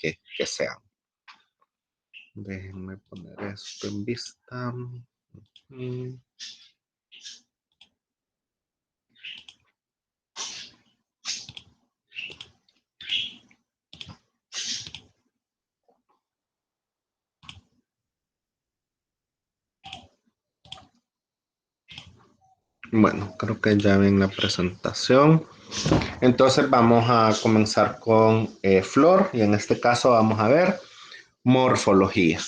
que sean. Déjenme poner esto en vista. Bueno, creo que ya ven la presentación. Entonces vamos a comenzar con flor y en este caso vamos a ver morfología.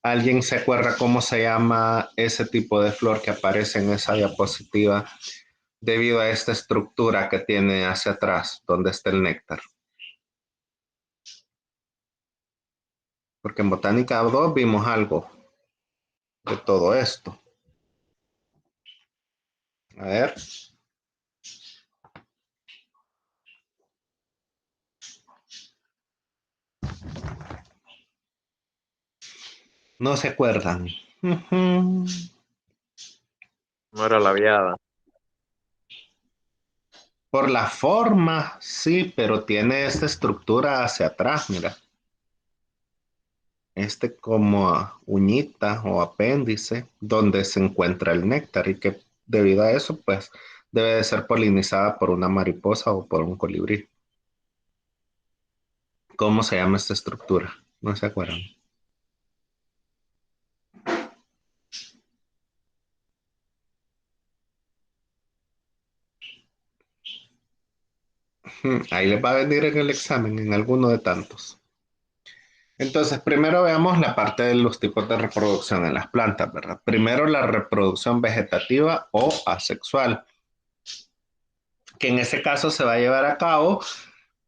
¿Alguien se acuerda cómo se llama ese tipo de flor que aparece en esa diapositiva debido a esta estructura que tiene hacia atrás, donde está el néctar? Porque en Botánica 2 vimos algo de todo esto. A ver. No se acuerdan. No era labiada. Por la forma, sí, pero tiene esta estructura hacia atrás, mira. Como uñita o apéndice donde se encuentra el néctar y que debido a eso, pues debe de ser polinizada por una mariposa o por un colibrí. ¿Cómo se llama esta estructura? ¿No se acuerdan? Ahí les va a venir en el examen, en alguno de tantos. Entonces, primero veamos la parte de los tipos de reproducción en las plantas, ¿verdad? Primero, la reproducción vegetativa o asexual, que en ese caso se va a llevar a cabo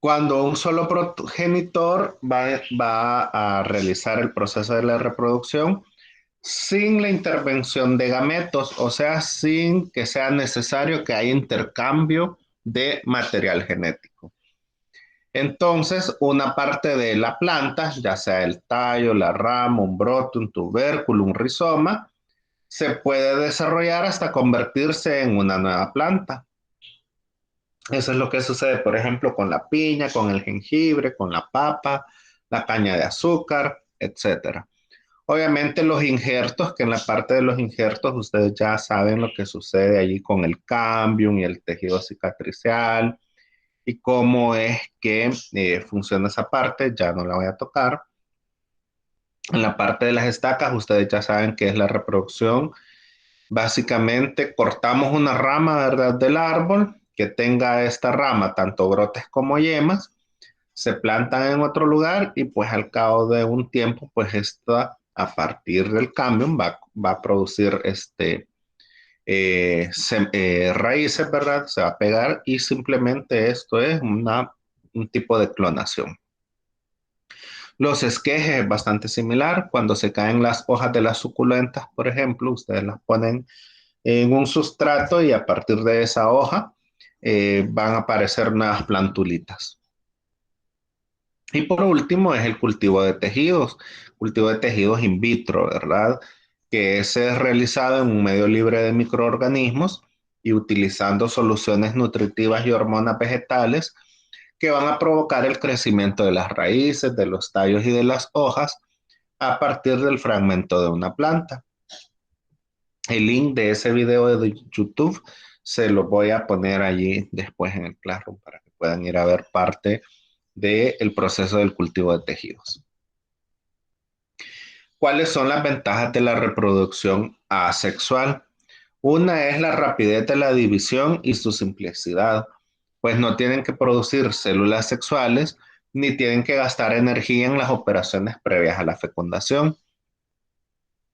cuando un solo progenitor va a realizar el proceso de la reproducción sin la intervención de gametos, o sea, sin que sea necesario que haya intercambio de material genético. Entonces, una parte de la planta, ya sea el tallo, la rama, un brote, un tubérculo, un rizoma, se puede desarrollar hasta convertirse en una nueva planta. Eso es lo que sucede, por ejemplo, con la piña, con el jengibre, con la papa, la caña de azúcar, etcétera. Obviamente los injertos, que en la parte de los injertos ustedes ya saben lo que sucede allí con el cambium y el tejido cicatricial y cómo es que funciona esa parte, ya no la voy a tocar. En la parte de las estacas, ustedes ya saben que es la reproducción. Básicamente cortamos una rama, ¿verdad?, del árbol que tenga esta rama, tanto brotes como yemas, se plantan en otro lugar y pues al cabo de un tiempo, pues esta, a partir del cambio, va a producir raíces, ¿verdad? Se va a pegar y simplemente esto es un tipo de clonación. Los esquejes es bastante similar. Cuando se caen las hojas de las suculentas, por ejemplo, ustedes las ponen en un sustrato y a partir de esa hoja van a aparecer nuevas plantulitas. Y por último es el cultivo de tejidos in vitro, ¿verdad? Que ese es realizado en un medio libre de microorganismos y utilizando soluciones nutritivas y hormonas vegetales que van a provocar el crecimiento de las raíces, de los tallos y de las hojas a partir del fragmento de una planta. El link de ese video de YouTube se lo voy a poner allí después en el Classroom para que puedan ir a ver parte del proceso del cultivo de tejidos. ¿Cuáles son las ventajas de la reproducción asexual? Una es la rapidez de la división y su simplicidad, pues no tienen que producir células sexuales ni tienen que gastar energía en las operaciones previas a la fecundación.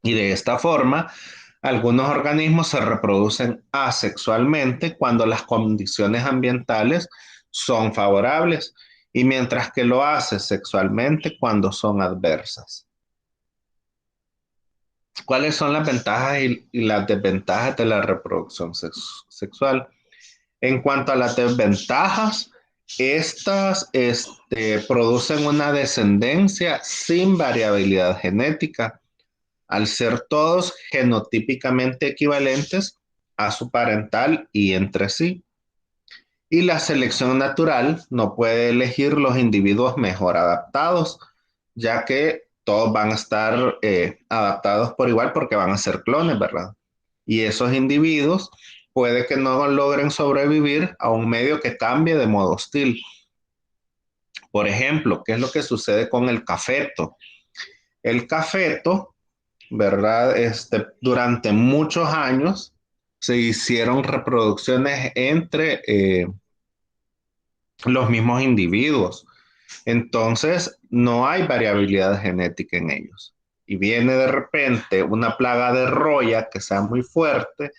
Y de esta forma, algunos organismos se reproducen asexualmente cuando las condiciones ambientales son favorables y mientras que lo hace sexualmente cuando son adversas. ¿Cuáles son las ventajas y las desventajas de la reproducción sexual? En cuanto a las desventajas, estas producen una descendencia sin variabilidad genética, al ser todos genotípicamente equivalentes a su parental y entre sí. Y la selección natural no puede elegir los individuos mejor adaptados, ya que todos van a estar adaptados por igual porque van a ser clones, ¿verdad? Y esos individuos puede que no logren sobrevivir a un medio que cambie de modo hostil. Por ejemplo, ¿qué es lo que sucede con el cafeto? El cafeto, ¿verdad? Durante muchos años se hicieron reproducciones entre los mismos individuos. Entonces, no hay variabilidad genética en ellos. Y viene de repente una plaga de roya que sea muy fuerte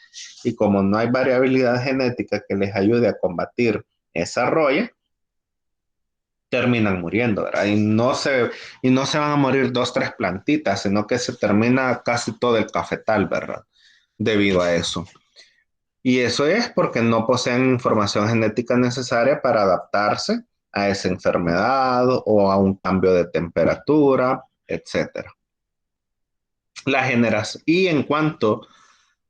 y como no hay variabilidad genética que les ayude a combatir esa roya, terminan muriendo, ¿verdad? Y no se van a morir dos, tres plantitas, sino que se termina casi todo el cafetal, ¿verdad? Debido a eso. Y eso es porque no poseen información genética necesaria para adaptarse a esa enfermedad o a un cambio de temperatura, etcétera. Y en cuanto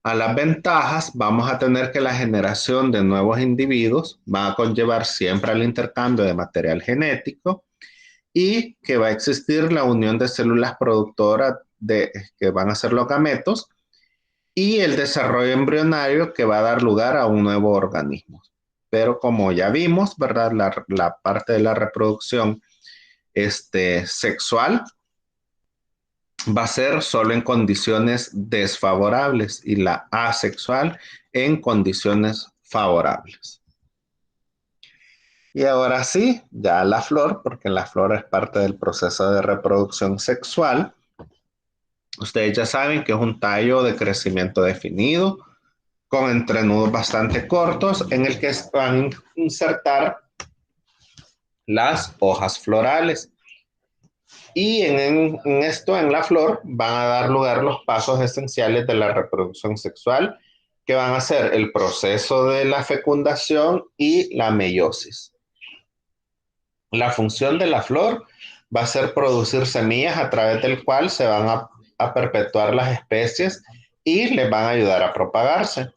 a las ventajas, vamos a tener que la generación de nuevos individuos va a conllevar siempre al intercambio de material genético y que va a existir la unión de células productoras que van a ser los gametos y el desarrollo embrionario que va a dar lugar a un nuevo organismo. Pero como ya vimos, ¿verdad? La parte de la reproducción sexual va a ser solo en condiciones desfavorables y la asexual en condiciones favorables. Y ahora sí, ya la flor, porque la flor es parte del proceso de reproducción sexual. Ustedes ya saben que es un tallo de crecimiento definido, con entrenudos bastante cortos, en el que van a insertar las hojas florales. Y en esto, en la flor, van a dar lugar los pasos esenciales de la reproducción sexual, que van a ser el proceso de la fecundación y la meiosis. La función de la flor va a ser producir semillas a través del cual se van a perpetuar las especies y les van a ayudar a propagarse.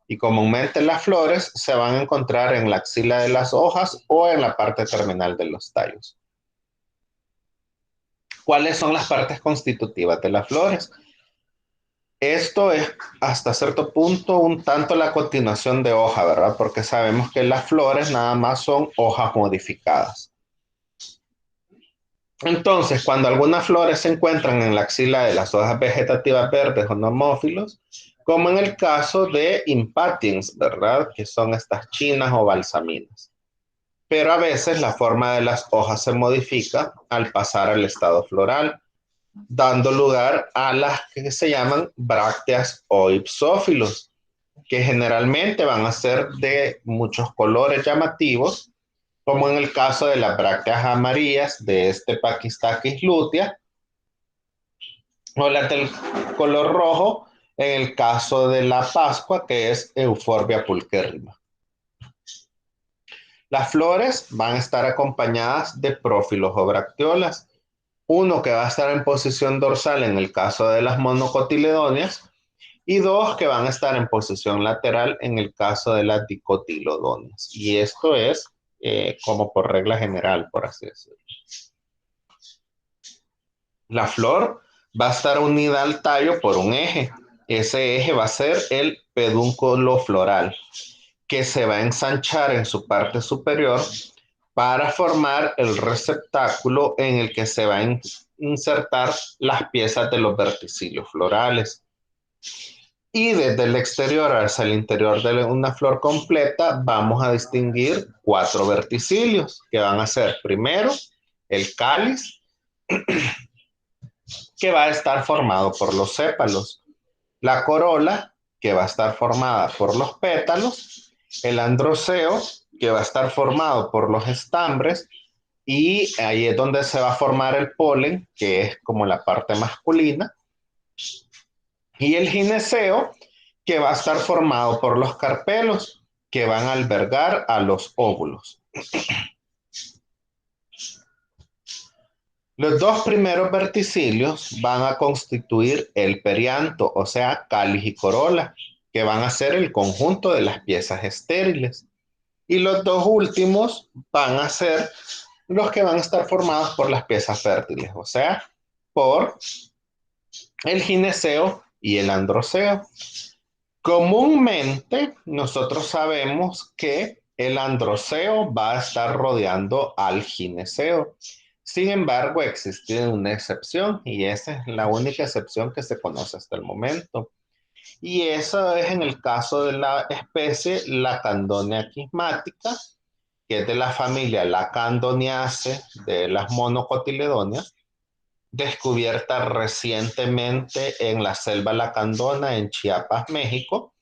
Y comúnmente las flores se van a encontrar en la axila de las hojas o en la parte terminal de los tallos. ¿Cuáles son las partes constitutivas de las flores? Esto es hasta cierto punto un tanto la continuación de hoja, ¿verdad? Porque sabemos que las flores nada más son hojas modificadas. Entonces, cuando algunas flores se encuentran en la axila de las hojas vegetativas verdes o nomófilos, como en el caso de impatiens, ¿verdad? Que son estas chinas o balsaminas. Pero a veces la forma de las hojas se modifica al pasar al estado floral, dando lugar a las que se llaman brácteas o ipsófilos, que generalmente van a ser de muchos colores llamativos, como en el caso de las brácteas amarillas de Pakistachys lutea, o las del color rojo en el caso de la Pascua, que es Euphorbia pulcherrima. Las flores van a estar acompañadas de prófilos o bracteolas, uno que va a estar en posición dorsal en el caso de las monocotiledóneas y dos que van a estar en posición lateral en el caso de las dicotiledóneas. Y esto es como por regla general, por así decirlo. La flor va a estar unida al tallo por un eje. Ese eje va a ser el pedúnculo floral, que se va a ensanchar en su parte superior para formar el receptáculo en el que se van a insertar las piezas de los verticillos florales. Y desde el exterior hacia el interior de una flor completa vamos a distinguir 4 verticilios, que van a ser primero el cáliz, que va a estar formado por los sépalos, la corola, que va a estar formada por los pétalos, el androceo, que va a estar formado por los estambres, y ahí es donde se va a formar el polen, que es como la parte masculina, y el gineceo, que va a estar formado por los carpelos, que van a albergar a los óvulos. Los dos primeros verticilios van a constituir el perianto, o sea, cáliz y corola, que van a ser el conjunto de las piezas estériles. Y los dos últimos van a ser los que van a estar formados por las piezas fértiles, o sea, por el gineceo y el androceo. Comúnmente nosotros sabemos que el androceo va a estar rodeando al gineceo. Sin embargo, existe una excepción y esa es la única excepción que se conoce hasta el momento. Y eso es en el caso de la especie Lacandonia quismática, que es de la familia Lacandoniaceae de las monocotiledóneas, descubierta recientemente en la selva lacandona en Chiapas, México.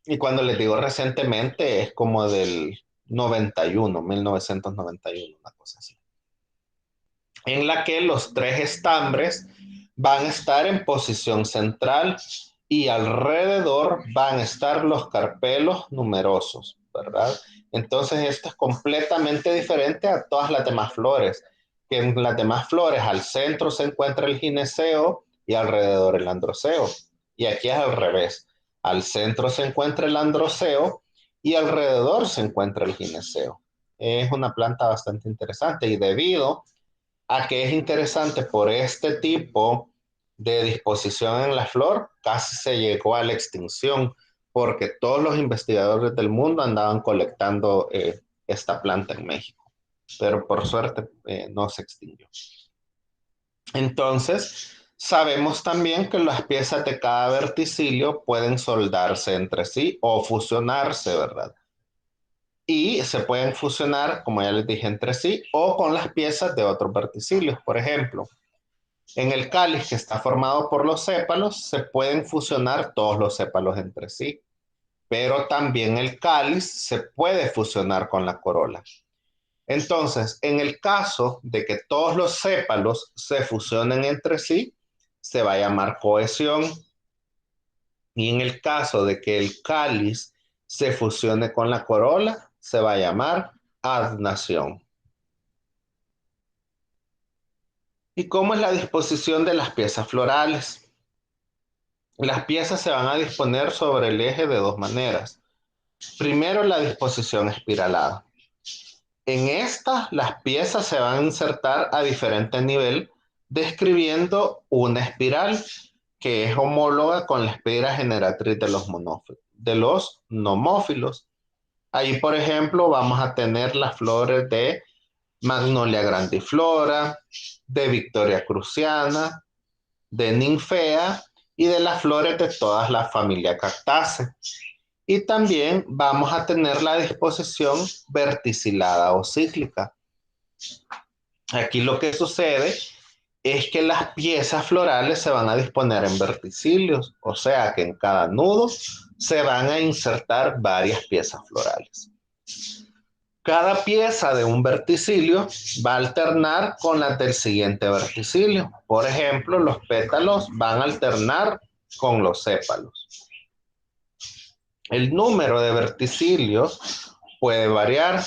Y cuando les digo recientemente es como del 91, 1991, una cosa así. En la que los tres estambres van a estar en posición central y alrededor van a estar los carpelos numerosos, ¿verdad? Entonces esto es completamente diferente a todas las demás flores, que en las demás flores al centro se encuentra el gineceo y alrededor el androceo. Y aquí es al revés. Al centro se encuentra el androceo y alrededor se encuentra el gineceo. Es una planta bastante interesante y debido a que es interesante por este tipo de disposición en la flor, casi se llegó a la extinción porque todos los investigadores del mundo andaban colectando esta planta en México, pero por suerte no se extinguió. Entonces, sabemos también que las piezas de cada verticilio pueden soldarse entre sí o fusionarse, ¿verdad? Y se pueden fusionar, como ya les dije, entre sí o con las piezas de otros verticilios. Por ejemplo, en el cáliz que está formado por los sépalos, se pueden fusionar todos los sépalos entre sí, pero también el cáliz se puede fusionar con la corola. Entonces, en el caso de que todos los sépalos se fusionen entre sí, se va a llamar cohesión. Y en el caso de que el cáliz se fusione con la corola, se va a llamar adnación. ¿Y cómo es la disposición de las piezas florales? Las piezas se van a disponer sobre el eje de dos maneras. Primero, la disposición espiralada. En esta, las piezas se van a insertar a diferente nivel, describiendo una espiral que es homóloga con la espira generatriz de los nomófilos. Ahí, por ejemplo, vamos a tener las flores de Magnolia grandiflora, de Victoria cruciana, de Ninfea y de las flores de todas las familias Cactaceae. Y también vamos a tener la disposición verticilada o cíclica. Aquí lo que sucede es que las piezas florales se van a disponer en verticilios, o sea que en cada nudo se van a insertar varias piezas florales. Cada pieza de un verticilio va a alternar con las del siguiente verticilio. Por ejemplo, los pétalos van a alternar con los sépalos. El número de verticilios puede variar.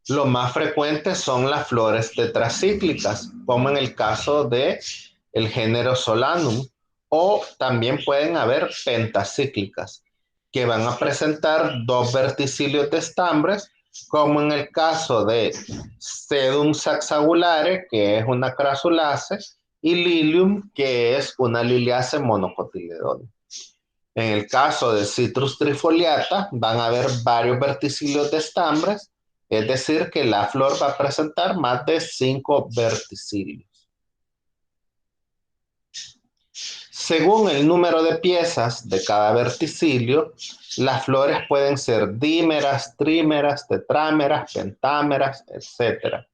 Lo más frecuente son las flores tetracíclicas, como en el caso de el género Solanum, o también pueden haber pentacíclicas, que van a presentar dos verticilios de estambres, como en el caso de Sedum saxagulare, que es una crasulace, y Lilium, que es una liliace monocotiledónea. En el caso de Citrus trifoliata, van a haber varios verticilios de estambres, es decir, que la flor va a presentar más de 5 verticilios. Según el número de piezas de cada verticilio, las flores pueden ser dímeras, trímeras, tetrámeras, pentámeras, etc.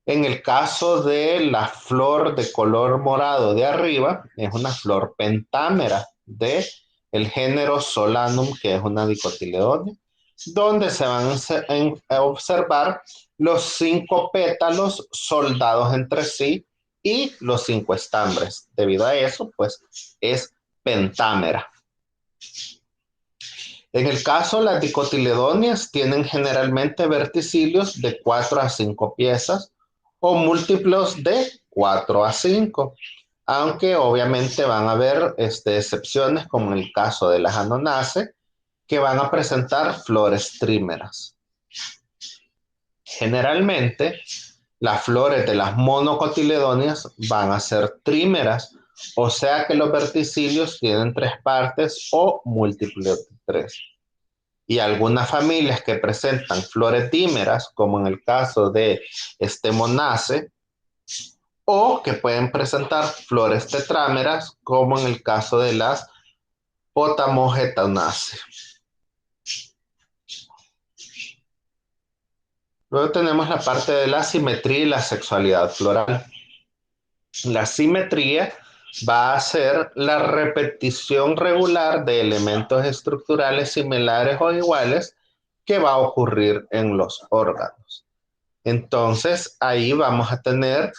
En el caso de la flor de color morado de arriba, es una flor pentámera de el género Solanum, que es una dicotiledónea, donde se van a observar los 5 pétalos soldados entre sí y los 5 estambres. Debido a eso, pues es pentámera. En el caso, las dicotiledóneas tienen generalmente verticilios de 4 a 5 piezas o múltiplos de 4 a 5, aunque obviamente van a haber excepciones como en el caso de las Anonaceae, que van a presentar flores trímeras. Generalmente, las flores de las monocotiledóneas van a ser trímeras, o sea que los verticilios tienen 3 partes o múltiplos de 3. Y algunas familias que presentan flores dímeras, como en el caso de Stemonace, o que pueden presentar flores tetrámeras, como en el caso de las Potamogetonase. Luego tenemos la parte de la simetría y la sexualidad floral. La simetría va a ser la repetición regular de elementos estructurales similares o iguales que va a ocurrir en los órganos. Entonces, ahí vamos a tener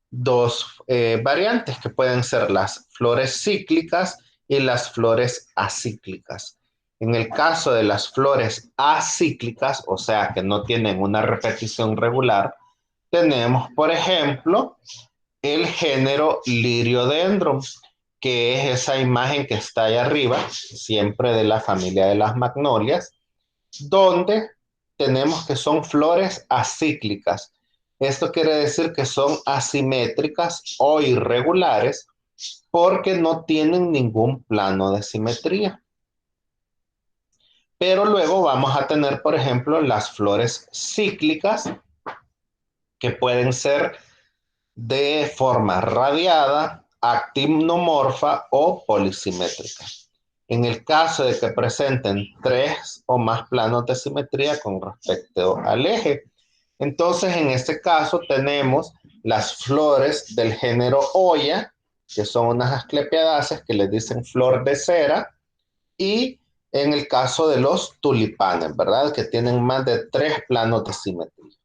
dos variantes que pueden ser las flores cíclicas y las flores acíclicas. En el caso de las flores acíclicas, o sea que no tienen una repetición regular, tenemos, por ejemplo, el género Liriodendron, que es esa imagen que está ahí arriba, siempre de la familia de las magnolias, donde tenemos que son flores acíclicas. Esto quiere decir que son asimétricas o irregulares porque no tienen ningún plano de simetría. Pero luego vamos a tener, por ejemplo, las flores cíclicas, que pueden ser de forma radiada, actinomorfa o polisimétrica. En el caso de que presenten 3 o más planos de simetría con respecto al eje. Entonces, en este caso tenemos las flores del género Hoya, que son unas asclepiadáceas que les dicen flor de cera, y en el caso de los tulipanes, ¿verdad? Que tienen más de 3 planos de simetría.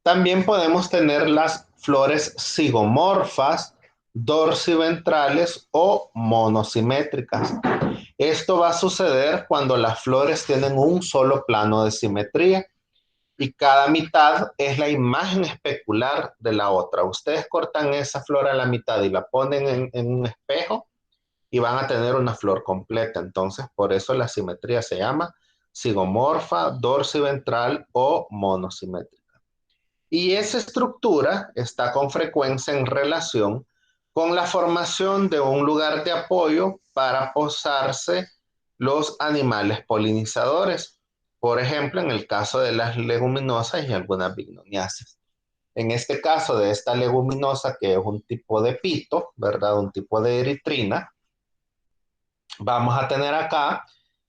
También podemos tener las flores zigomorfas, dorsiventrales o monosimétricas. Esto va a suceder cuando las flores tienen un solo plano de simetría y cada mitad es la imagen especular de la otra. Ustedes cortan esa flor a la mitad y la ponen en un espejo y van a tener una flor completa. Entonces, por eso la simetría se llama zigomorfa, dorsiventral o monosimétrica. Y esa estructura está con frecuencia en relación con la formación de un lugar de apoyo para posarse los animales polinizadores. Por ejemplo, en el caso de las leguminosas y algunas bignoniáceas. En este caso de esta leguminosa, que es un tipo de pito, ¿verdad? Un tipo de eritrina, vamos a tener acá,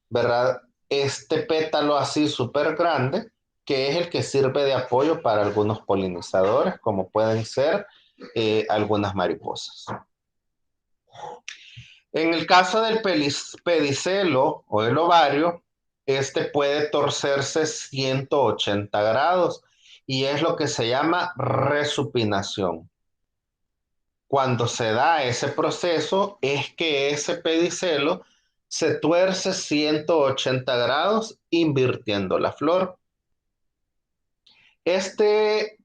¿verdad? Este pétalo así súper grande, que es el que sirve de apoyo para algunos polinizadores, como pueden ser algunas mariposas. En el caso del pedicelo o el ovario, este puede torcerse 180 grados y es lo que se llama resupinación. Cuando se da ese proceso es que ese pedicelo se tuerce 180 grados invirtiendo la flor. Este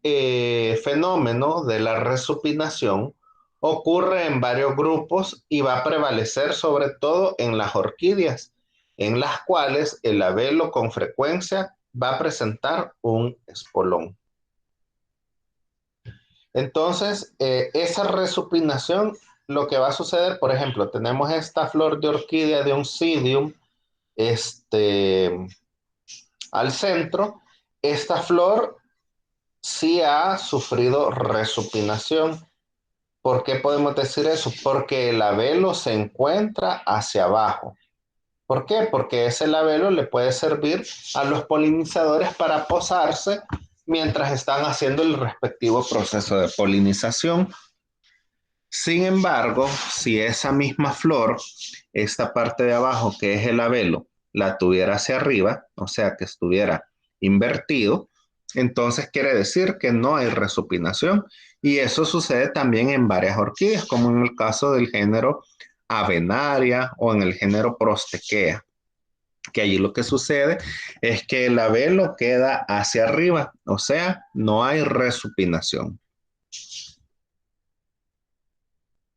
fenómeno de la resupinación ocurre en varios grupos y va a prevalecer sobre todo en las orquídeas, en las cuales el labelo con frecuencia va a presentar un espolón. Entonces, esa resupinación, lo que va a suceder, por ejemplo, tenemos esta flor de orquídea de Oncidium al centro. Esta flor sí ha sufrido resupinación. ¿Por qué podemos decir eso? Porque el labelo se encuentra hacia abajo. ¿Por qué? Porque ese labelo le puede servir a los polinizadores para posarse mientras están haciendo el respectivo proceso de polinización. Sin embargo, si esa misma flor, esta parte de abajo que es el labelo, la tuviera hacia arriba, o sea que estuviera invertido, entonces quiere decir que no hay resupinación. Y eso sucede también en varias orquídeas, como en el caso del género Avenaria o en el género Prostequea, que allí lo que sucede es que el labelo queda hacia arriba, o sea, no hay resupinación.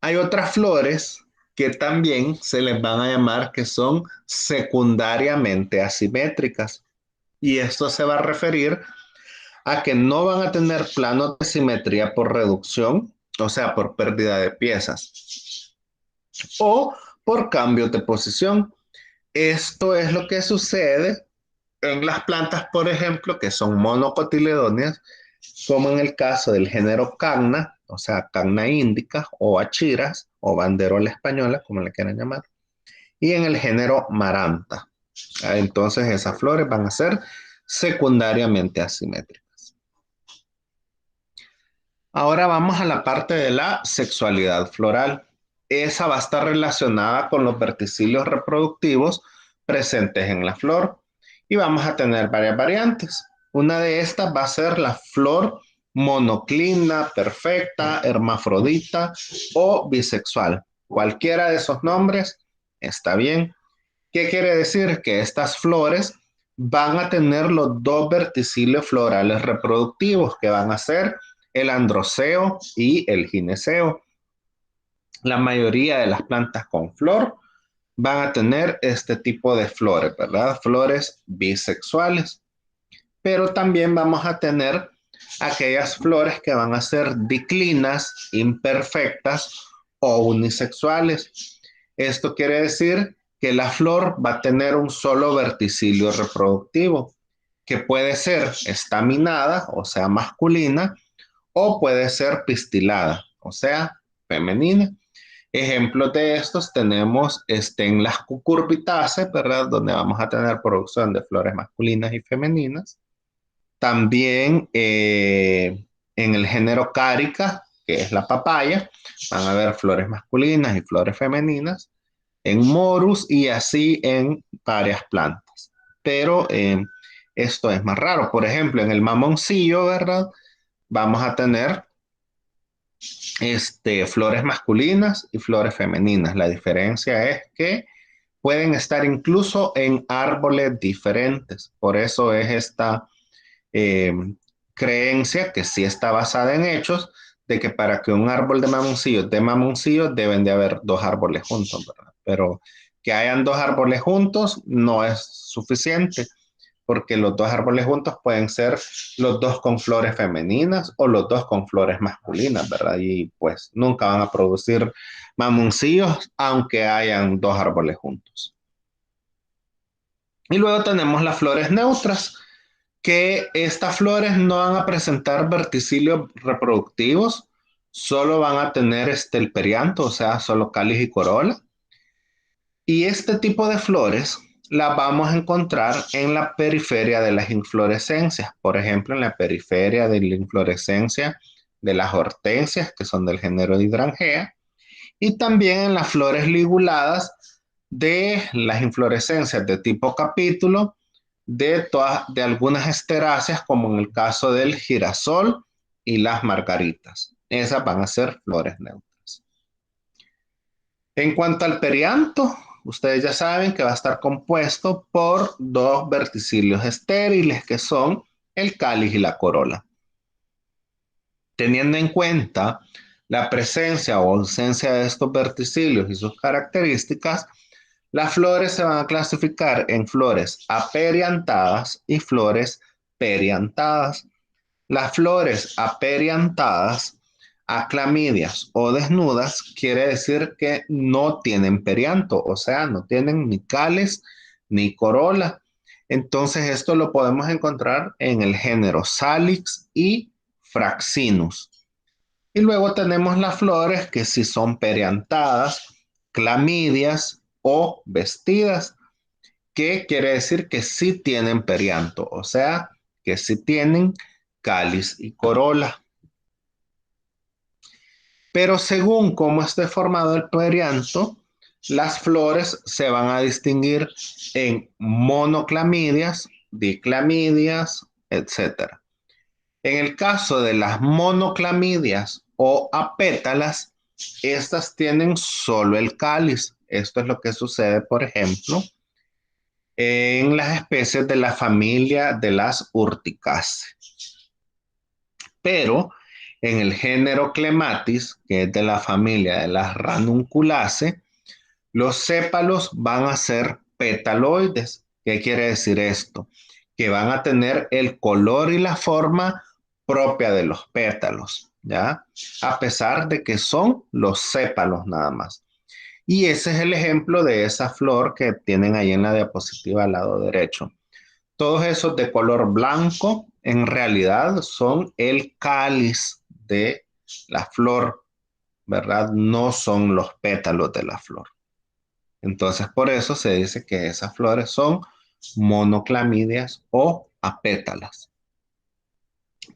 Hay otras flores que también se les van a llamar que son secundariamente asimétricas. Y esto se va a referir a que no van a tener planos de simetría por reducción, o sea, por pérdida de piezas, o por cambios de posición. Esto es lo que sucede en las plantas, por ejemplo, que son monocotiledóneas, como en el caso del género Canna, o sea, Canna indica, o Achiras, o banderola española, como le quieran llamar, y en el género Maranta. Entonces esas flores van a ser secundariamente asimétricas. Ahora vamos a la parte de la sexualidad floral. Esa va a estar relacionada con los verticillos reproductivos presentes en la flor y vamos a tener varias variantes. Una de estas va a ser la flor monoclina, perfecta, hermafrodita o bisexual. Cualquiera de esos nombres está bien. ¿Qué quiere decir? Que estas flores van a tener los dos verticilios florales reproductivos que van a ser el androceo y el gineceo. La mayoría de las plantas con flor van a tener este tipo de flores, ¿verdad? Flores bisexuales. Pero también vamos a tener aquellas flores que van a ser diclinas, imperfectas o unisexuales. Esto quiere decir que la flor va a tener un solo verticilio reproductivo, que puede ser estaminada, o sea, masculina, o puede ser pistilada, o sea, femenina. Ejemplos de estos tenemos en las cucurbitáceas, ¿verdad? Donde vamos a tener producción de flores masculinas y femeninas. También en el género Carica, que es la papaya, van a haber flores masculinas y flores femeninas. En Morus y así en varias plantas. Pero esto es más raro. Por ejemplo, en el mamoncillo, ¿verdad? Vamos a tener flores masculinas y flores femeninas. La diferencia es que pueden estar incluso en árboles diferentes. Por eso es esta eh, creencia que sí está basada en hechos de que para que un árbol de mamoncillo deben de haber dos árboles juntos, ¿verdad? Pero que hayan dos árboles juntos no es suficiente porque los dos árboles juntos pueden ser los dos con flores femeninas o los dos con flores masculinas, ¿verdad? Y pues nunca van a producir mamoncillos aunque hayan dos árboles juntos. Y luego tenemos las flores neutras, que estas flores no van a presentar verticilios reproductivos, solo van a tener el perianto, o sea, solo cáliz y corola. Y este tipo de flores las vamos a encontrar en la periferia de las inflorescencias, por ejemplo, en la periferia de la inflorescencia de las hortensias, que son del género Hydrangea, y también en las flores liguladas de las inflorescencias de tipo capítulo de algunas esteráceas, como en el caso del girasol y las margaritas. Esas van a ser flores neutras. En cuanto al perianto, ustedes ya saben que va a estar compuesto por dos verticilios estériles, que son el cáliz y la corola. Teniendo en cuenta la presencia o ausencia de estos verticilios y sus características, las flores se van a clasificar en flores aperiantadas y flores periantadas. Las flores aperiantadas, aclamidias o desnudas, quiere decir que no tienen perianto, o sea, no tienen ni cáliz ni corola. Entonces esto lo podemos encontrar en el género Salix y Fraxinus. Y luego tenemos las flores que si son periantadas, clamidias o vestidas, que quiere decir que sí tienen perianto, o sea, que sí tienen cáliz y corola. Pero según cómo esté formado el perianto, las flores se van a distinguir en monoclamidias, diclamidias, etcétera. En el caso de las monoclamidias o apétalas, estas tienen solo el cáliz. Esto es lo que sucede, por ejemplo, en las especies de la familia de las Urticaceae. Pero en el género Clematis, que es de la familia de las Ranunculaceae, los sépalos van a ser petaloides. ¿Qué quiere decir esto? que van a tener el color y la forma propia de los pétalos, ¿ya? A pesar de que son los sépalos nada más. Y ese es el ejemplo de esa flor que tienen ahí en la diapositiva al lado derecho. Todos esos de color blanco en realidad son el cáliz de la flor, ¿verdad? No son los pétalos de la flor. Entonces, por eso se dice que esas flores son monoclamidias o apétalas.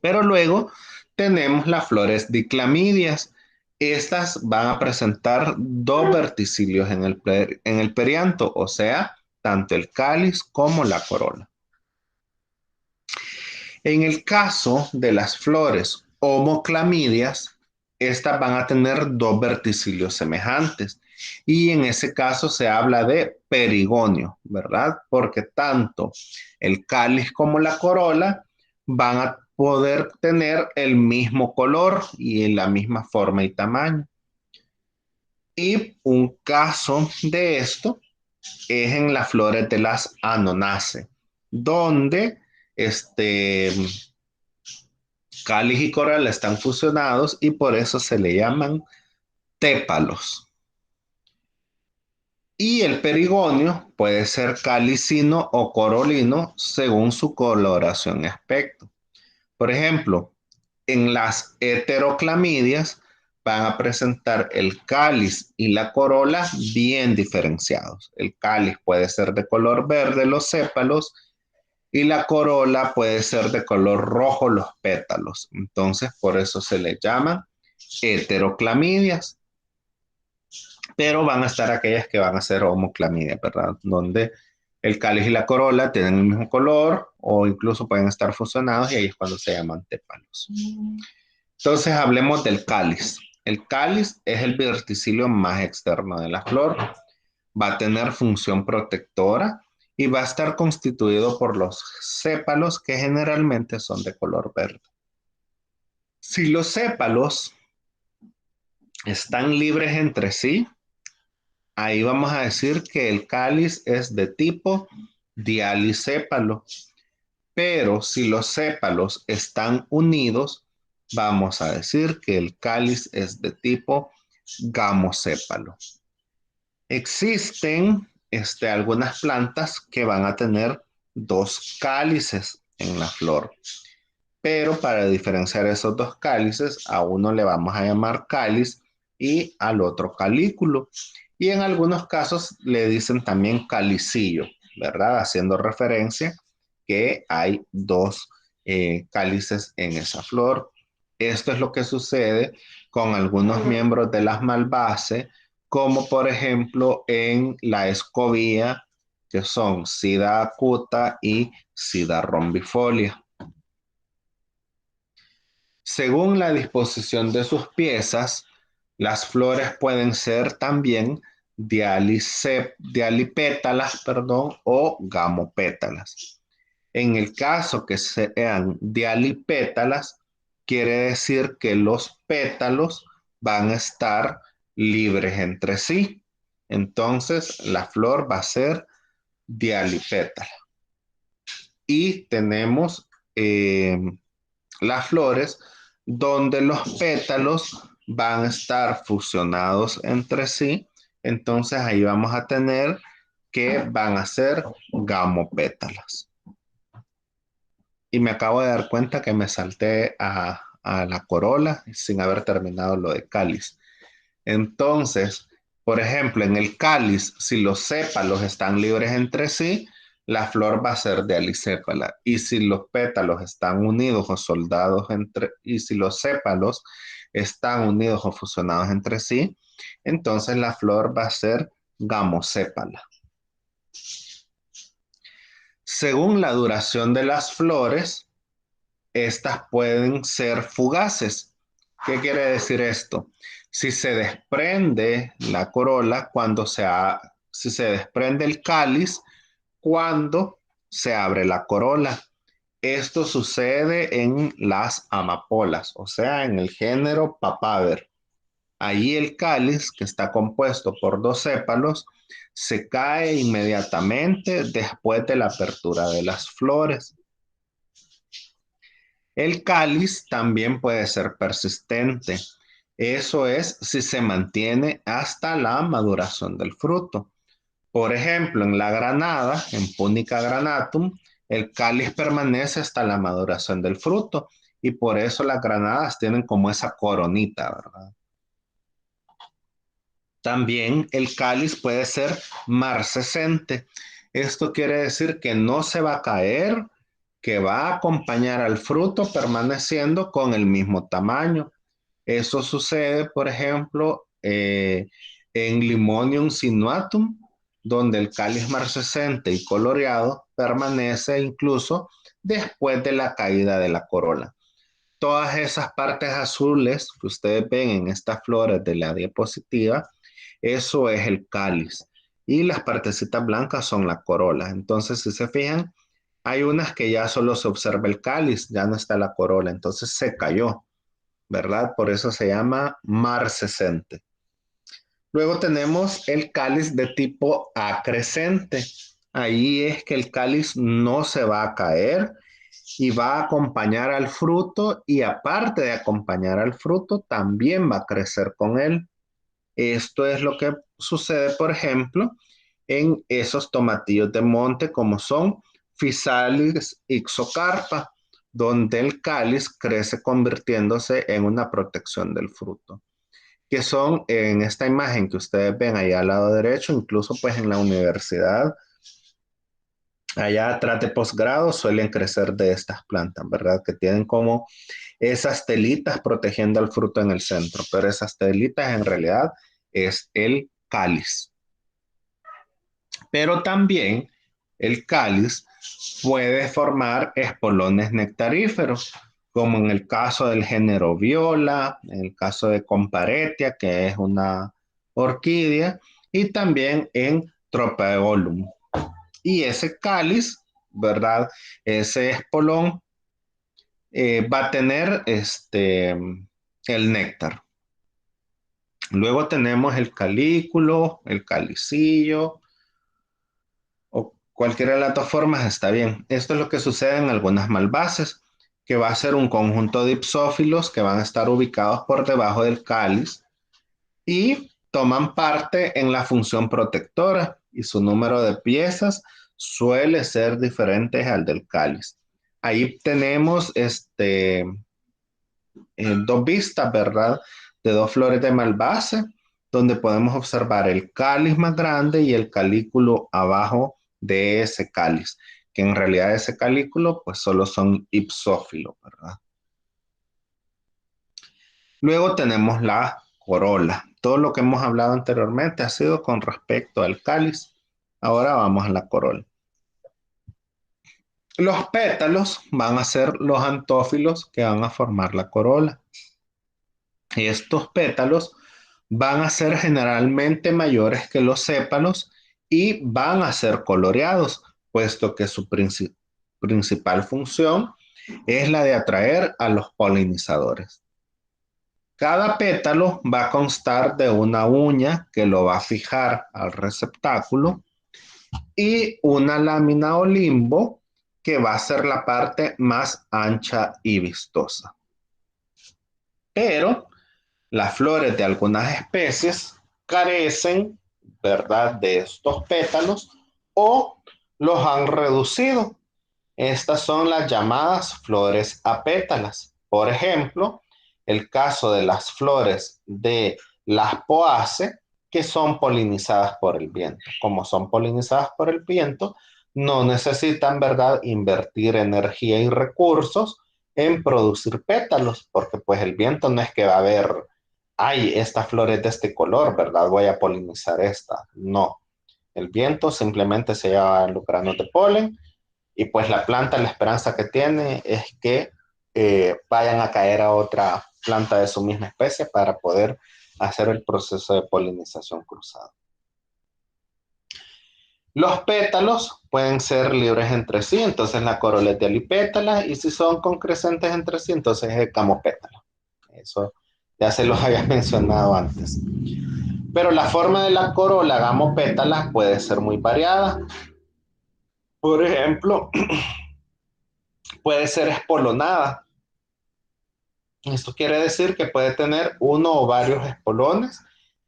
Pero luego tenemos las flores diclamidias. Estas van a presentar dos verticilios en el perianto, o sea, tanto el cáliz como la corola. En el caso de las flores homoclamidias, estas van a tener dos verticilios semejantes. Y en ese caso se habla de perigonio, ¿verdad? Porque tanto el cáliz como la corola van a poder tener el mismo color y en la misma forma y tamaño. Y un caso de esto es en las flores de las anonace, donde cáliz y corola están fusionados y por eso se le llaman tépalos. Y el perigonio puede ser calicino o corolino según su coloración y aspecto. Por ejemplo, en las heteroclamidias van a presentar el cáliz y la corola bien diferenciados. El cáliz puede ser de color verde, los sépalos, y la corola puede ser de color rojo, los pétalos. Entonces, por eso se le llaman heteroclamidias. Pero van a estar aquellas que van a ser homoclamidias, ¿verdad? Donde el cáliz y la corola tienen el mismo color o incluso pueden estar fusionados y ahí es cuando se llaman tépalos. Entonces hablemos del cáliz. El cáliz es el verticilio más externo de la flor. Va a tener función protectora y va a estar constituido por los sépalos que generalmente son de color verde. Si los sépalos están libres entre sí, ahí vamos a decir que el cáliz es de tipo dialisépalo. Pero si los sépalos están unidos, vamos a decir que el cáliz es de tipo gamosépalo. Existen algunas plantas que van a tener dos cálices en la flor, pero para diferenciar esos dos cálices, a uno le vamos a llamar cáliz y al otro calículo. Y en algunos casos le dicen también calicillo, ¿verdad? Haciendo referencia que hay dos cálices en esa flor. Esto es lo que sucede con algunos miembros de las malvaceae, como por ejemplo en la escobía, que son Sida acuta y Sida rombifolia. Según la disposición de sus piezas, las flores pueden ser también dialipétalas, o gamopétalas. En el caso que sean dialipétalas, quiere decir que los pétalos van a estar libres entre sí. Entonces, la flor va a ser dialipétala. Y tenemos las flores donde los pétalos van a estar fusionados entre sí. Entonces, ahí vamos a tener que van a ser gamopétalas. Y me acabo de dar cuenta que me salté a la corola sin haber terminado lo de cáliz. Entonces, por ejemplo, en el cáliz, si los sépalos están libres entre sí, la flor va a ser dialisépala. Y si los pétalos están unidos o soldados y si los sépalos están unidos o fusionados entre sí, entonces la flor va a ser gamosépala. Según la duración de las flores, estas pueden ser fugaces. ¿Qué quiere decir esto? Si se desprende la corola si se desprende el cáliz cuando se abre la corola. Esto sucede en las amapolas, o sea, en el género Papaver. Ahí el cáliz, que está compuesto por dos sépalos, se cae inmediatamente después de la apertura de las flores. El cáliz también puede ser persistente. Eso es si se mantiene hasta la maduración del fruto. Por ejemplo, en la granada, en Punica granatum, el cáliz permanece hasta la maduración del fruto y por eso las granadas tienen como esa coronita, ¿verdad? También el cáliz puede ser marcescente. Esto quiere decir que no se va a caer, que va a acompañar al fruto permaneciendo con el mismo tamaño. Eso sucede, por ejemplo, en Limonium sinuatum, donde el cáliz marcescente y coloreado permanece incluso después de la caída de la corola. Todas esas partes azules que ustedes ven en estas flores de la diapositiva, eso es el cáliz. Y las partecitas blancas son la corola. Entonces, si se fijan, hay unas que ya solo se observa el cáliz, ya no está la corola, entonces se cayó, ¿verdad? Por eso se llama marcescente. Luego tenemos el cáliz de tipo acrescente. Ahí es que el cáliz no se va a caer y va a acompañar al fruto y aparte de acompañar al fruto, también va a crecer con él. Esto es lo que sucede, por ejemplo, en esos tomatillos de monte como son Physalis ixocarpa, donde el cáliz crece convirtiéndose en una protección del fruto, que son en esta imagen que ustedes ven allá al lado derecho, incluso pues en la universidad, allá atrás de posgrado suelen crecer de estas plantas, ¿verdad? Que tienen como esas telitas protegiendo al fruto en el centro, pero esas telitas en realidad es el cáliz. Pero también el cáliz puede formar espolones nectaríferos, como en el caso del género viola, en el caso de comparetia, que es una orquídea, y también en tropaeolum. Y ese cáliz, ¿verdad? Ese espolón va a tener el néctar. Luego tenemos el calículo, el calicillo, o cualquiera de las dos formas está bien. Esto es lo que sucede en algunas malvaces, que va a ser un conjunto de ipsófilos que van a estar ubicados por debajo del cáliz y toman parte en la función protectora y su número de piezas suele ser diferente al del cáliz. Ahí tenemos dos vistas, ¿verdad? De dos flores de malvace, donde podemos observar el cáliz más grande y el calículo abajo de ese cáliz, que en realidad ese calículo pues solo son ipsófilos, ¿verdad? Luego tenemos la corola. Todo lo que hemos hablado anteriormente ha sido con respecto al cáliz. Ahora vamos a la corola. Los pétalos van a ser los antófilos que van a formar la corola. Y estos pétalos van a ser generalmente mayores que los sépalos y van a ser coloreados, puesto que su principal función es la de atraer a los polinizadores. Cada pétalo va a constar de una uña que lo va a fijar al receptáculo y una lámina o limbo que va a ser la parte más ancha y vistosa. Pero las flores de algunas especies carecen, ¿verdad?, de estos pétalos o los han reducido. Estas son las llamadas flores apétalas. Por ejemplo, el caso de las flores de las poace, que son polinizadas por el viento. Como son polinizadas por el viento, no necesitan, ¿verdad?, invertir energía y recursos en producir pétalos, porque pues el viento no es que va a ver, ay, esta flor es de este color, ¿verdad? Voy a polinizar esta. No, el viento simplemente se lleva los granos de polen y pues la planta, la esperanza que tiene es que vayan a caer a otra planta de su misma especie para poder hacer el proceso de polinización cruzada. Los pétalos pueden ser libres entre sí, entonces la corola es de alipétala, y si son concrescentes entre sí, entonces es camopétala. Eso Ya se los había mencionado antes. Pero la forma de la corola gamopétala puede ser muy variada. Por ejemplo, puede ser espolonada. Esto quiere decir que puede tener uno o varios espolones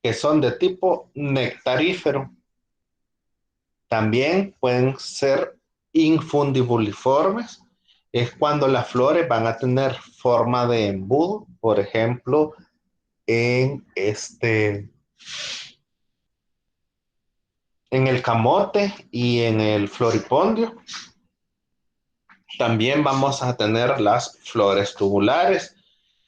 que son de tipo nectarífero. También pueden ser infundibuliformes. Es cuando las flores van a tener forma de embudo, por ejemplo, en el camote y en el floripondio. También vamos a tener las flores tubulares,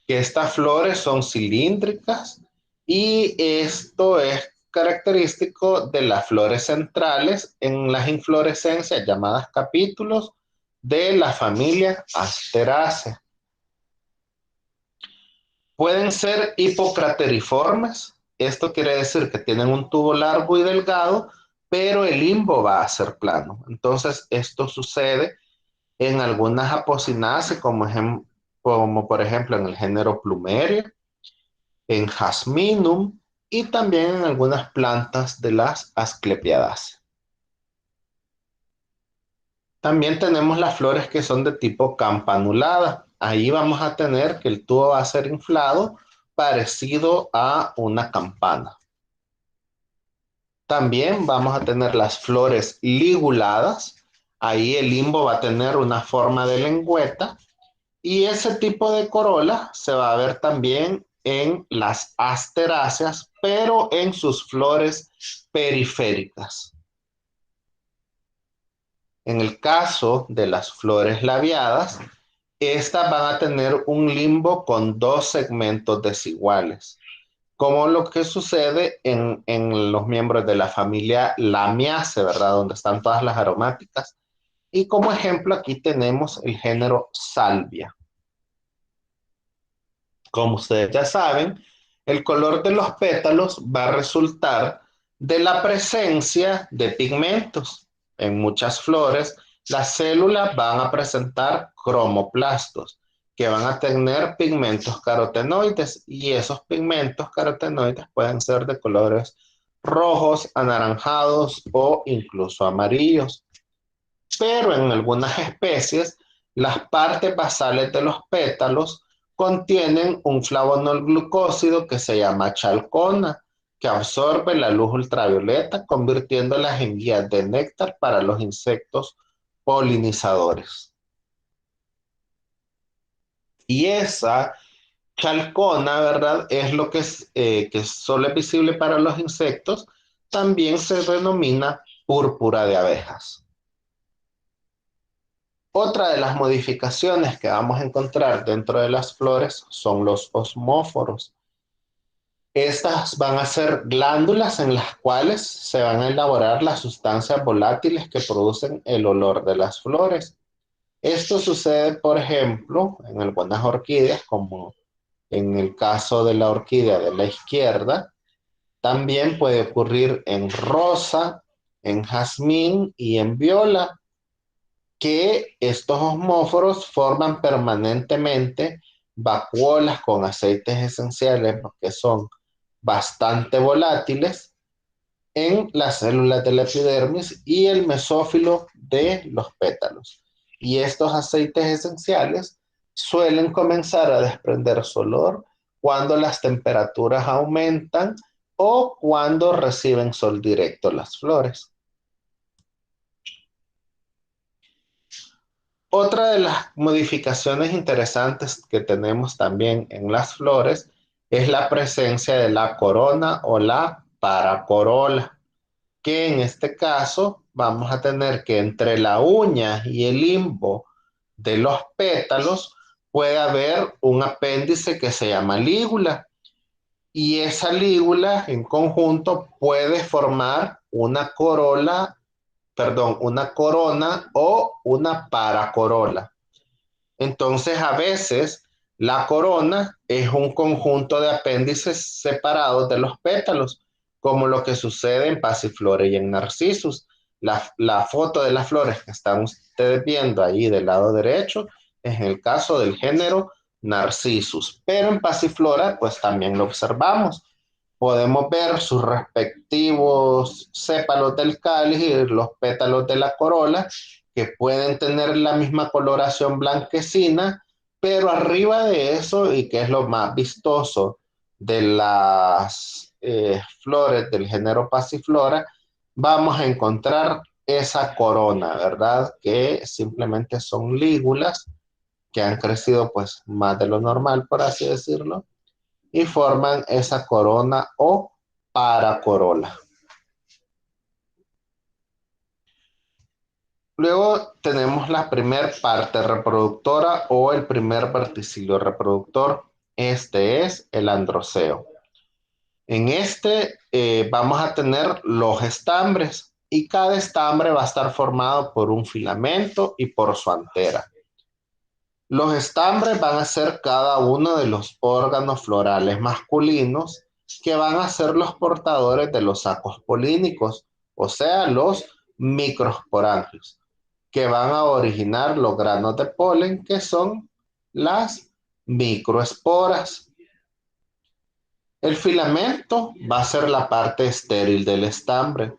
que estas flores son cilíndricas y esto es característico de las flores centrales en las inflorescencias llamadas capítulos de la familia Asteraceae. Pueden ser hipocrateriformes, esto quiere decir que tienen un tubo largo y delgado, pero el limbo va a ser plano. Entonces, esto sucede en algunas apocynaceae, como por ejemplo en el género Plumeria, en Jasminum y también en algunas plantas de las Asclepiadaceae. También tenemos las flores que son de tipo campanulada. Ahí vamos a tener que el tubo va a ser inflado parecido a una campana. También vamos a tener las flores liguladas. Ahí el limbo va a tener una forma de lengüeta. Y ese tipo de corola se va a ver también en las asteráceas, pero en sus flores periféricas. En el caso de las flores labiadas, estas van a tener un limbo con dos segmentos desiguales, como lo que sucede en los miembros de la familia Lamiaceae, ¿verdad? Donde están todas las aromáticas. Y como ejemplo aquí tenemos el género Salvia. Como ustedes ya saben, el color de los pétalos va a resultar de la presencia de pigmentos. En muchas flores, las células van a presentar cromoplastos, que van a tener pigmentos carotenoides, y esos pigmentos carotenoides pueden ser de colores rojos, anaranjados o incluso amarillos. Pero en algunas especies, las partes basales de los pétalos contienen un flavonol glucósido que se llama chalcona, que absorbe la luz ultravioleta, convirtiéndolas en guías de néctar para los insectos polinizadores. Y esa chalcona, ¿verdad? Es lo que solo es visible para los insectos, también se denomina púrpura de abejas. Otra de las modificaciones que vamos a encontrar dentro de las flores son los osmóforos. Estas van a ser glándulas en las cuales se van a elaborar las sustancias volátiles que producen el olor de las flores. Esto sucede, por ejemplo, en algunas orquídeas, como en el caso de la orquídea de la izquierda. También puede ocurrir en rosa, en jazmín y en viola, que estos osmóforos forman permanentemente vacuolas con aceites esenciales que son bastante volátiles en las células de la epidermis y el mesófilo de los pétalos. Y estos aceites esenciales suelen comenzar a desprender su olor cuando las temperaturas aumentan o cuando reciben sol directo las flores. Otra de las modificaciones interesantes que tenemos también en las flores es la presencia de la corona o la paracorola, que en este caso vamos a tener que entre la uña y el limbo de los pétalos puede haber un apéndice que se llama lígula, y esa lígula en conjunto puede formar una corola, perdón, una corona o una paracorola. Entonces, a veces la corona es un conjunto de apéndices separados de los pétalos, como lo que sucede en pasiflora y en narcisos. La foto de las flores que están ustedes viendo ahí del lado derecho es el caso del género Narcissus. Pero en Passiflora, pues también lo observamos. Podemos ver sus respectivos sépalos del cáliz y los pétalos de la corola, que pueden tener la misma coloración blanquecina, pero arriba de eso, y que es lo más vistoso de las flores del género Passiflora, vamos a encontrar esa corona, ¿verdad? Que simplemente son lígulas que han crecido pues más de lo normal, por así decirlo, y forman esa corona o paracorola. Luego tenemos la primer parte reproductora o el primer verticilio reproductor. Este es el androceo. En este vamos a tener los estambres y cada estambre va a estar formado por un filamento y por su antera. Los estambres van a ser cada uno de los órganos florales masculinos que van a ser los portadores de los sacos polínicos, o sea, los microsporangios, que van a originar los granos de polen, que son las microesporas. El filamento va a ser la parte estéril del estambre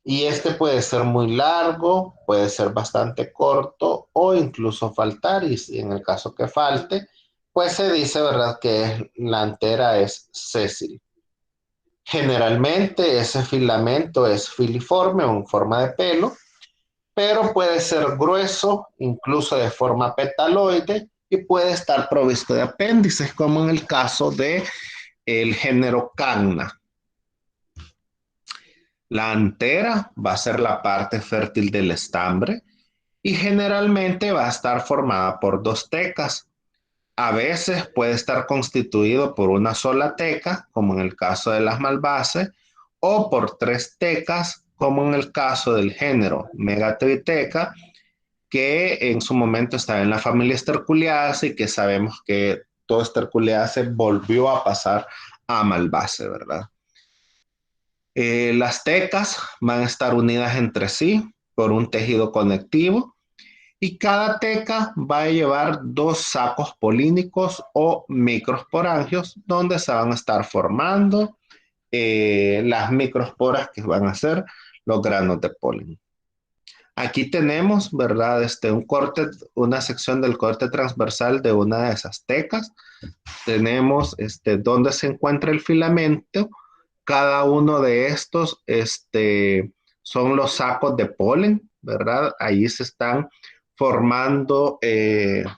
y este puede ser muy largo, puede ser bastante corto o incluso faltar. Y si en el caso que falte, pues se dice, ¿verdad?, que la antera es sésil. Generalmente ese filamento es filiforme o en forma de pelo, pero puede ser grueso, incluso de forma petaloide, y puede estar provisto de apéndices, como en el caso de el género Canna. La antera va a ser la parte fértil del estambre y generalmente va a estar formada por dos tecas. A veces puede estar constituido por una sola teca, como en el caso de las malvaceae, o por tres tecas, como en el caso del género Megatriteca, que en su momento estaba en la familia Sterculiaceae y que sabemos que todo Sterculiaceae volvió a pasar a malvaceae, ¿verdad? Las tecas van a estar unidas entre sí por un tejido conectivo y cada teca va a llevar dos sacos polínicos o microsporangios donde se van a estar formando las microesporas que van a ser los granos de polen. Aquí tenemos, ¿verdad? Un corte, una sección del corte transversal de una de esas tecas. Tenemos donde se encuentra el filamento. Cada uno de estos son los sacos de polen, ¿verdad? Ahí se están formando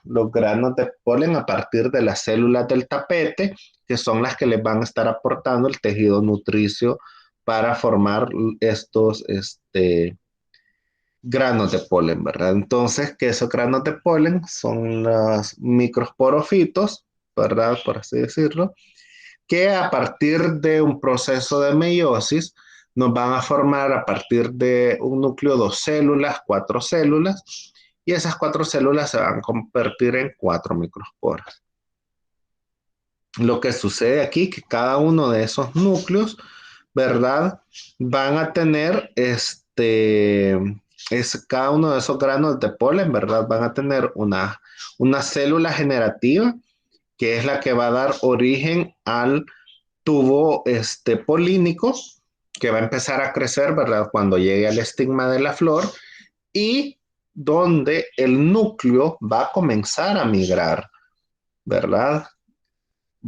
los granos de polen a partir de las células del tapete, que son las que les van a estar aportando el tejido nutricio para formar estos granos de polen, ¿verdad? Entonces, que esos granos de polen son los microsporofitos, ¿verdad? Por así decirlo, que a partir de un proceso de meiosis nos van a formar a partir de un núcleo dos células, cuatro células, y esas cuatro células se van a convertir en cuatro microesporas. Lo que sucede aquí, que cada uno de esos núcleos, ¿verdad? Van a tener cada uno de esos granos de polen, ¿verdad? Van a tener una célula generativa, que es la que va a dar origen al tubo polínico, que va a empezar a crecer, ¿verdad? Cuando llegue al estigma de la flor y donde el núcleo va a comenzar a migrar, ¿verdad?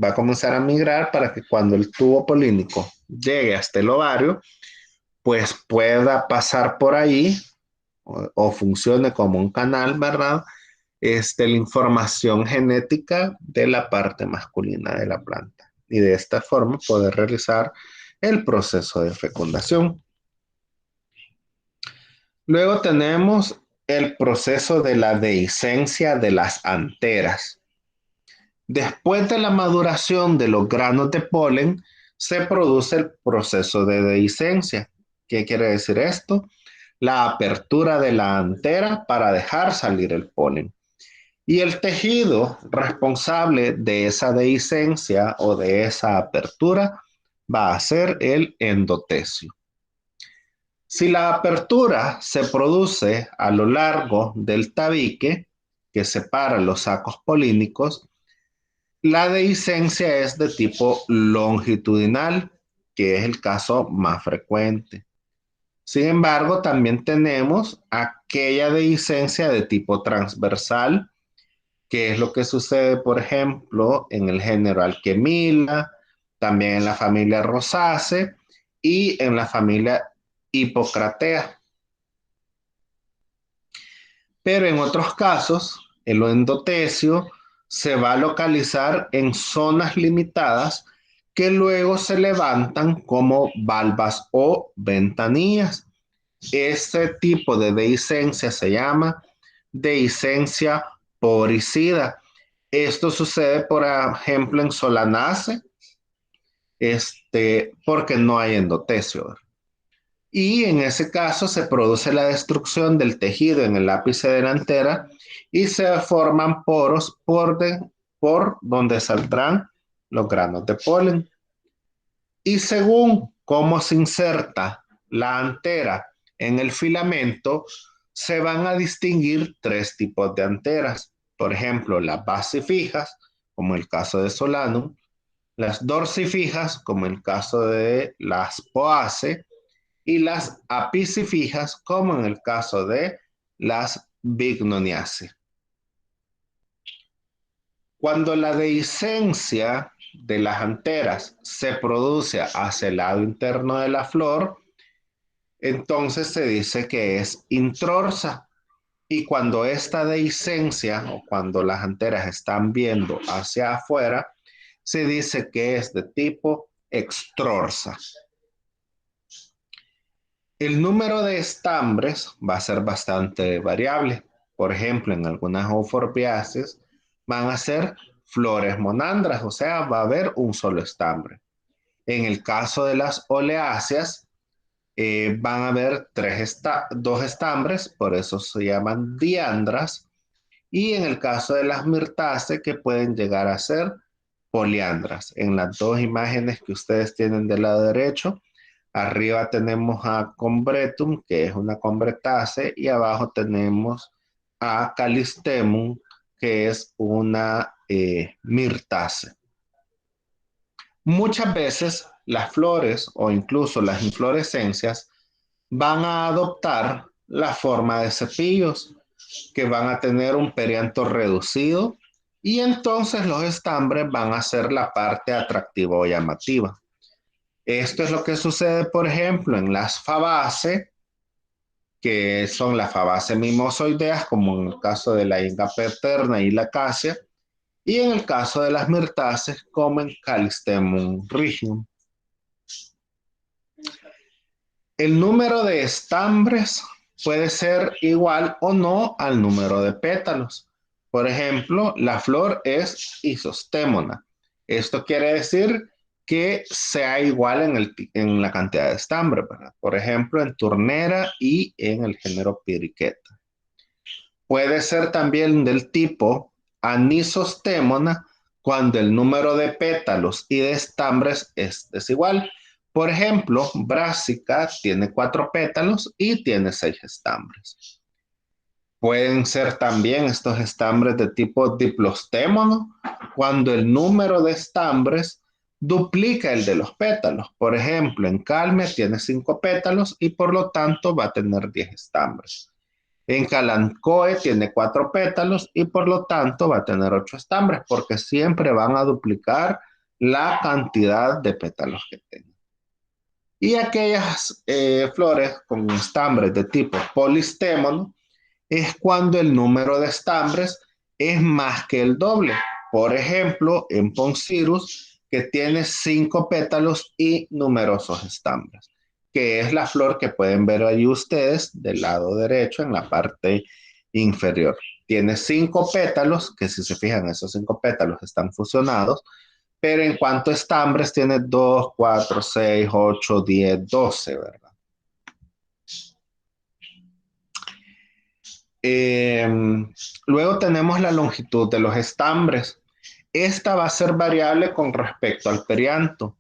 Va a comenzar a migrar para que cuando el tubo polínico llegue hasta el ovario, pues pueda pasar por ahí o funcione como un canal, ¿verdad? La información genética de la parte masculina de la planta. Y de esta forma poder realizar el proceso de fecundación. Luego tenemos el proceso de la dehiscencia de las anteras. Después de la maduración de los granos de polen, se produce el proceso de dehiscencia. ¿Qué quiere decir esto? La apertura de la antera para dejar salir el polen. Y el tejido responsable de esa dehiscencia o de esa apertura va a ser el endotelio. Si la apertura se produce a lo largo del tabique que separa los sacos polínicos, La dehiscencia es de tipo longitudinal, que es el caso más frecuente. Sin embargo, también tenemos aquella dehiscencia de tipo transversal, que es lo que sucede, por ejemplo, en el género Alquemila, también en la familia Rosace y en la familia Hippocratea. Pero en otros casos, el endotelio se va a localizar en zonas limitadas que luego se levantan como valvas o ventanillas. Este tipo de dehiscencia se llama dehiscencia poricida. Esto sucede, por ejemplo, en Solanace, porque no hay endotelio. Y en ese caso se produce la destrucción del tejido en el ápice delantera y se forman poros por donde saldrán los granos de polen. Y según cómo se inserta la antera en el filamento, se van a distinguir tres tipos de anteras. Por ejemplo, las basifijas, como el caso de Solanum, las dorsifijas, como el caso de las Poace, y las apicifijas, como en el caso de las Bignoniaceae. Cuando la dehiscencia de las anteras se produce hacia el lado interno de la flor, entonces se dice que es introrsa. Y cuando esta dehiscencia o cuando las anteras están viendo hacia afuera, se dice que es de tipo extrorsa. El número de estambres va a ser bastante variable. Por ejemplo, en algunas euforbiáceas van a ser flores monandras, o sea, va a haber un solo estambre. En el caso de las oleáceas, van a haber dos estambres, por eso se llaman diandras. Y en el caso de las mirtáceas, que pueden llegar a ser poliandras. En las dos imágenes que ustedes tienen del lado derecho, arriba tenemos a Combretum, que es una combretácea, y abajo tenemos a Callistemum, que es una mirtácea. Muchas veces las flores o incluso las inflorescencias van a adoptar la forma de cepillos, que van a tener un perianto reducido y entonces los estambres van a ser la parte atractiva o llamativa. Esto es lo que sucede, por ejemplo, en las fabáceas, que son las fabáceas mimosoideas, como en el caso de la inga paterna y la acacia, y en el caso de las mirtáceas, como en Callistemum regium. El número de estambres puede ser igual o no al número de pétalos. Por ejemplo, la flor es isostémona. Esto quiere decir que sea igual en la cantidad de estambres, ¿verdad? Por ejemplo, en turnera y en el género Piriqueta. Puede ser también del tipo anisostémona cuando el número de pétalos y de estambres es desigual. Por ejemplo, Brassica tiene 4 pétalos y tiene 6 estambres. Pueden ser también estos estambres de tipo diplostémono cuando el número de estambres duplica el de los pétalos. Por ejemplo, en Calme tiene 5 pétalos y por lo tanto va a tener 10 estambres. En Calancoe tiene 4 pétalos y por lo tanto va a tener 8 estambres porque siempre van a duplicar la cantidad de pétalos que tenga. Y aquellas flores con estambres de tipo polistémono es cuando el número de estambres es más que el doble. Por ejemplo, en Poncirus, que tiene 5 pétalos y numerosos estambres, que es la flor que pueden ver ahí ustedes del lado derecho en la parte inferior. Tiene 5 pétalos, que si se fijan, esos 5 pétalos están fusionados, pero en cuanto a estambres tiene 2, 4, 6, 8, 10, 12, ¿verdad? Eh, Luego tenemos la longitud de los estambres. Esta va a ser variable con respecto al perianto.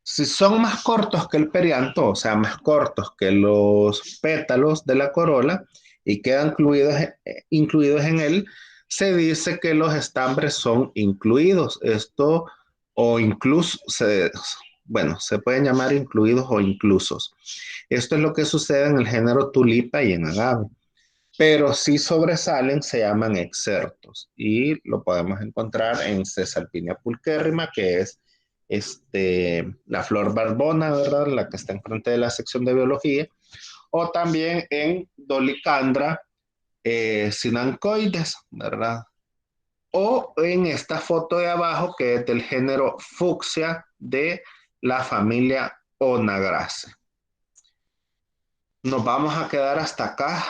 Si son más cortos que el perianto, o sea, más cortos que los pétalos de la corola y quedan incluidos en él, se dice que los estambres son incluidos. Esto o incluso, bueno, se pueden llamar incluidos o inclusos. Esto es lo que sucede en el género tulipa y en agave. Pero si sobresalen, se llaman excertos y lo podemos encontrar en Cesalpinia pulquérrima, que es la flor barbona, ¿verdad? La que está enfrente de la sección de biología, o también en Dolicandra sinancoides, ¿verdad? O en esta foto de abajo, que es del género fucsia de la familia Onagrace. Nos vamos a quedar hasta acá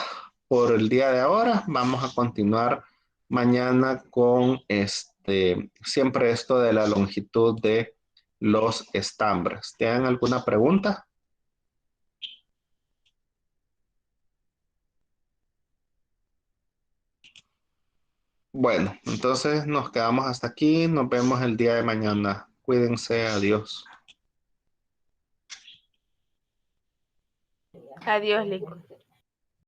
por el día de ahora. Vamos a continuar mañana con siempre esto de la longitud de los estambres. ¿Tienen alguna pregunta? Bueno, entonces nos quedamos hasta aquí. Nos vemos el día de mañana. Cuídense. Adiós. Adiós, Lico.